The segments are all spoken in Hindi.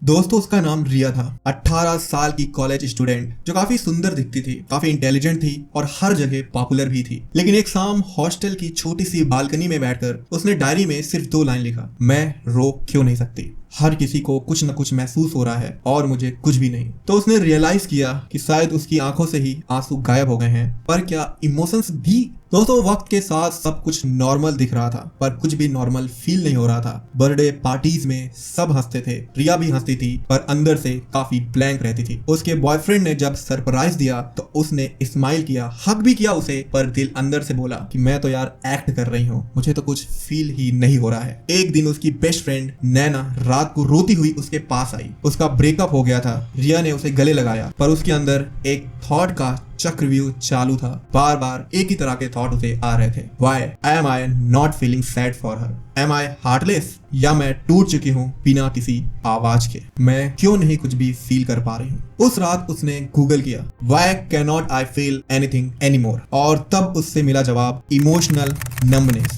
दोस्तों उसका नाम रिया था। 18 साल की कॉलेज स्टूडेंट जो काफी सुंदर दिखती थी, काफी इंटेलिजेंट थी और हर जगह पॉपुलर भी थी। लेकिन एक शाम हॉस्टल की छोटी सी बालकनी में बैठकर उसने डायरी में सिर्फ 2 लाइन लिखा, मैं रो क्यों नहीं सकती। हर किसी को कुछ न कुछ महसूस हो रहा है और मुझे कुछ भी नहीं। तो उसने रियलाइज किया कि शायद उसकी आंखों से ही आंसू गायब हो गए हैं। पर क्या इमोशंस भी? दोस्तों वक्त के साथ सब कुछ नॉर्मल दिख रहा था पर कुछ भी नॉर्मल फील नहीं हो रहा था। बर्थडे पार्टीज में सब हंसते थे, रिया भी हंसती थी पर अंदर से काफी ब्लैंक रहती थी। उसके बॉयफ्रेंड ने जब सरप्राइज दिया तो उसने स्माइल किया, हक भी किया उसे, पर दिल अंदर से बोला कि मैं तो यार एक्ट कर रही हूँ, मुझे तो कुछ फील ही नहीं हो रहा है। एक दिन उसकी बेस्ट फ्रेंड नैना रात को रोती हुई उसके पास आई। उसका ब्रेकअप हो गया था। रिया ने उसे गले लगाया पर उसके अंदर एक थॉट का चक्रव्यूह चालू था। बार बार एक ही तरह के थॉट उसे आ रहे थे। Why am I not feeling sad for her? Am I heartless? या मैं टूट चुकी हूँ बिना किसी आवाज के? मैं क्यों नहीं कुछ भी फील कर पा रही हूँ? उस रात उसने गूगल किया Why cannot I feel anything anymore? और तब उससे मिला जवाब इमोशनल नंबनेस।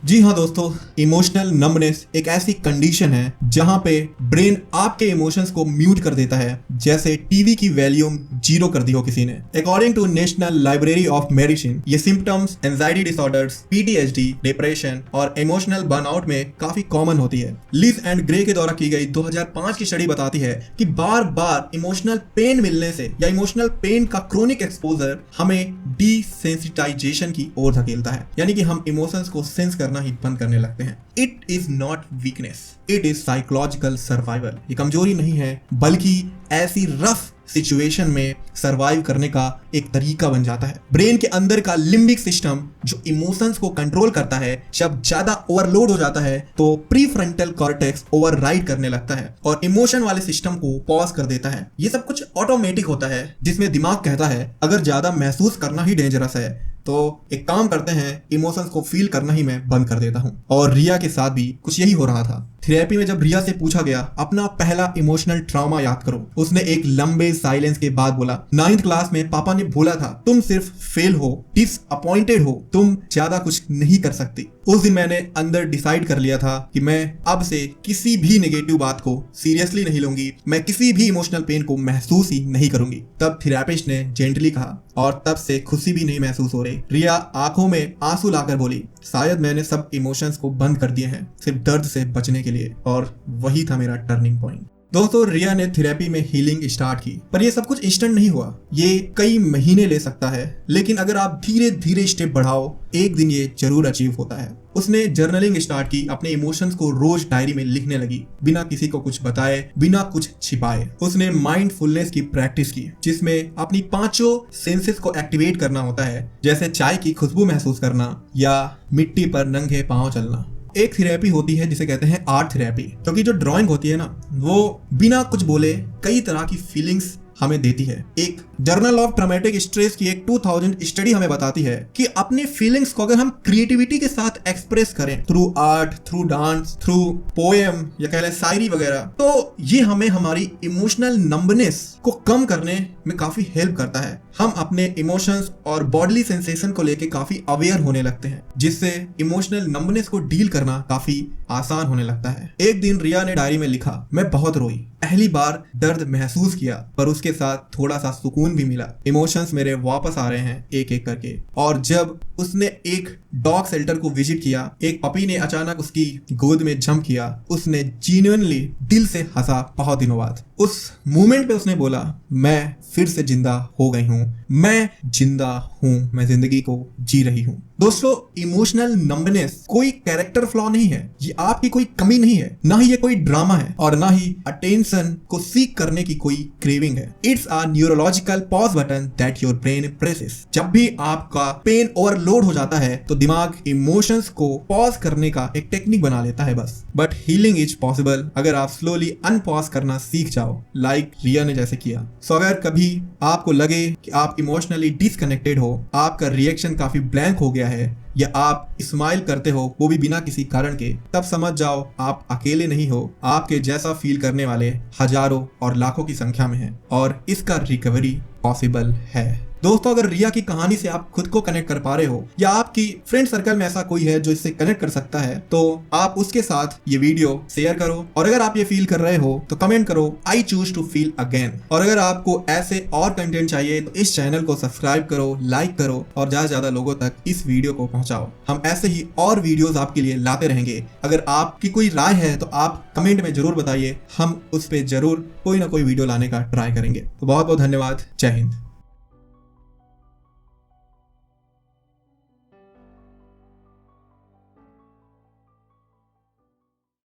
जी हाँ दोस्तों, इमोशनल नंबनेस एक ऐसी कंडीशन है जहां पे ब्रेन आपके इमोशंस को म्यूट कर देता है, जैसे टीवी की वॉल्यूम 0 कर दी हो किसी ने। According to National Library of Medicine, ये symptoms anxiety disorders, PTSD, depression और इमोशनल बर्नआउट में काफी कॉमन होती है। लिज एंड ग्रे के द्वारा की गई 2005 की स्टडी बताती है कि बार बार इमोशनल पेन मिलने से या इमोशनल पेन का क्रोनिक एक्सपोजर हमें डिसेंसिटाइजेशन की ओर धकेलता है, यानी कि हम इमोशंस को सेंस करना ही बंद करने लगते हैं। It is not weakness, it is psychological survival. ये कमजोरी नहीं है बल्कि ऐसी रफ सिचुएशन में सरवाइव करने का एक तरीका बन जाता है। ब्रेन के अंदर का लिम्बिक सिस्टम जो इमोशंस को कंट्रोल करता है, जब ज्यादा ओवरलोड हो जाता है तो प्रीफ्रंटल कॉर्टेक्स ओवरराइड करने लगता है और इमोशन वाले सिस्टम को पॉज कर देता है। ये सब कुछ ऑटोमेटिक होता है, जिसमें दिमाग कहता है अगर ज्यादा महसूस करना ही डेंजरस है तो एक काम करते हैं, इमोशंस को फील करना ही मैं बंद कर देता हूँ। और रिया के साथ भी कुछ यही हो रहा था। थेरेपी में जब रिया से पूछा गया अपना पहला इमोशनल ट्रॉमा याद करो, उसने एक लंबे साइलेंस के बाद बोला 9th क्लास में पापा ने बोला था तुम सिर्फ फेल हो, डिसअपॉइंटेड हो, तुम ज्यादा कुछ नहीं कर सकती। उस दिन मैंने अंदर डिसाइड कर लिया था कि मैं अब से किसी भी नेगेटिव बात को सीरियसली नहीं लूंगी, मैं किसी भी इमोशनल पेन को महसूस ही नहीं करूंगी। तब थेरेपिस्ट ने जेंटली कहा और तब से खुशी भी नहीं महसूस हो रही। रिया आंखों में आंसू लाकर बोली शायद मैंने सब इमोशंस को बंद कर दिए हैं सिर्फ दर्द से बचने के लिए, और वही था मेरा टर्निंग पॉइंट। दोस्तों रिया ने थेरेपी में हीलिंग स्टार्ट की, पर ये सब कुछ इंस्टेंट नहीं हुआ, ये कई महीने ले सकता है। लेकिन अगर आप धीरे धीरे स्टेप बढ़ाओ एक दिन ये जरूर अचीव होता है। उसने जर्नलिंग स्टार्ट की, अपने इमोशंस को रोज डायरी में लिखने लगी, बिना किसी को कुछ बताए, बिना कुछ छिपाए। उसने माइंडफुलनेस की प्रैक्टिस की, जिसमें अपनी 5 सेंसेस को एक्टिवेट करना होता है, जैसे चाय की खुशबू महसूस करना या मिट्टी पर नंगे पांव चलना। एक थेरेपी होती है जिसे कहते हैं आर्ट थेरेपी, क्योंकि जो ड्राइंग होती है ना, वो बिना कुछ बोले कई तरह की फीलिंग्स हमें देती है। एक जर्नल ऑफ ट्रॉमेटिक स्ट्रेस की एक 2000 स्टडी हमें बताती है कि अपनी फीलिंग्स को अगर हम क्रिएटिविटी के साथ एक्सप्रेस करें through art, through dance, through poem या कह लें शायरी वगैरह, तो ये हमें हमारी इमोशनल नंबनेस को कम करने में काफी हेल्प करता है। हम अपने इमोशंस और बॉडीली सेंसेशन को लेके काफी अवेयर होने लगते हैं, जिससे इमोशनल नंबनेस को डील करना काफी आसान होने लगता है। एक दिन रिया ने डायरी में लिखा मैं बहुत रोई, पहली बार दर्द महसूस किया पर उसके साथ थोड़ा सा सुकून भी मिला। इमोशंस मेरे वापस आ रहे हैं एक एक करके। और जब उसने एक डॉग शेल्टर को विजिट किया, एक पपी ने अचानक उसकी गोद में जंप किया, उसने जेन्युइनली दिल से हंसा बहुत दिनों बाद। उस मोमेंट पे उसने बोला मैं फिर से जिंदा हो गई हूँ, मैं जिंदा हूँ, मैं जिंदगी को जी रही हूँ। दोस्तों इमोशनल नंबनेस कोई कैरेक्टर फ्लॉ नहीं है, ये आपकी कोई कमी नहीं है, ना ही ये कोई ड्रामा है और ना ही अटेंशन को सीक करने की कोई क्रेविंग है। It's a neurological pause button that your brain presses. जब भी आपका पेन ओवरलोड हो जाता है तो दिमाग इमोशंस को पॉज करने का एक टेक्निक बना लेता है बस। बट हीलिंग इज पॉसिबल अगर आप स्लोली अनपॉज करना सीख जाओ, लाइक रिया ने जैसे किया। सो अगर कभी आपको लगे कि आप इमोशनली डिसकनेक्टेड हो, आपका रिएक्शन काफी ब्लैंक हो गया है या आप स्माइल करते हो वो भी बिना किसी कारण के, तब समझ जाओ आप अकेले नहीं हो। आपके जैसा फील करने वाले हजारों और लाखों की संख्या में हैं और इसका रिकवरी पॉसिबल है। दोस्तों अगर रिया की कहानी से आप खुद को कनेक्ट कर पा रहे हो या आपकी फ्रेंड सर्कल में ऐसा कोई है जो इससे कनेक्ट कर सकता है तो आप उसके साथ ये वीडियो शेयर करो। और अगर आप ये फील कर रहे हो तो कमेंट करो I choose to feel again. और अगर आपको ऐसे और कंटेंट चाहिए तो इस चैनल को सब्सक्राइब करो, लाइक करो और ज्यादा से ज्यादा लोगों तक इस वीडियो को पहुंचाओ। हम ऐसे ही और वीडियोस आपके लिए लाते रहेंगे। अगर आपकी कोई राय है तो आप कमेंट में जरूर बताइए, हम उस पर जरूर कोई ना कोई वीडियो लाने का ट्राई करेंगे। तो बहुत बहुत धन्यवाद। जय हिंद।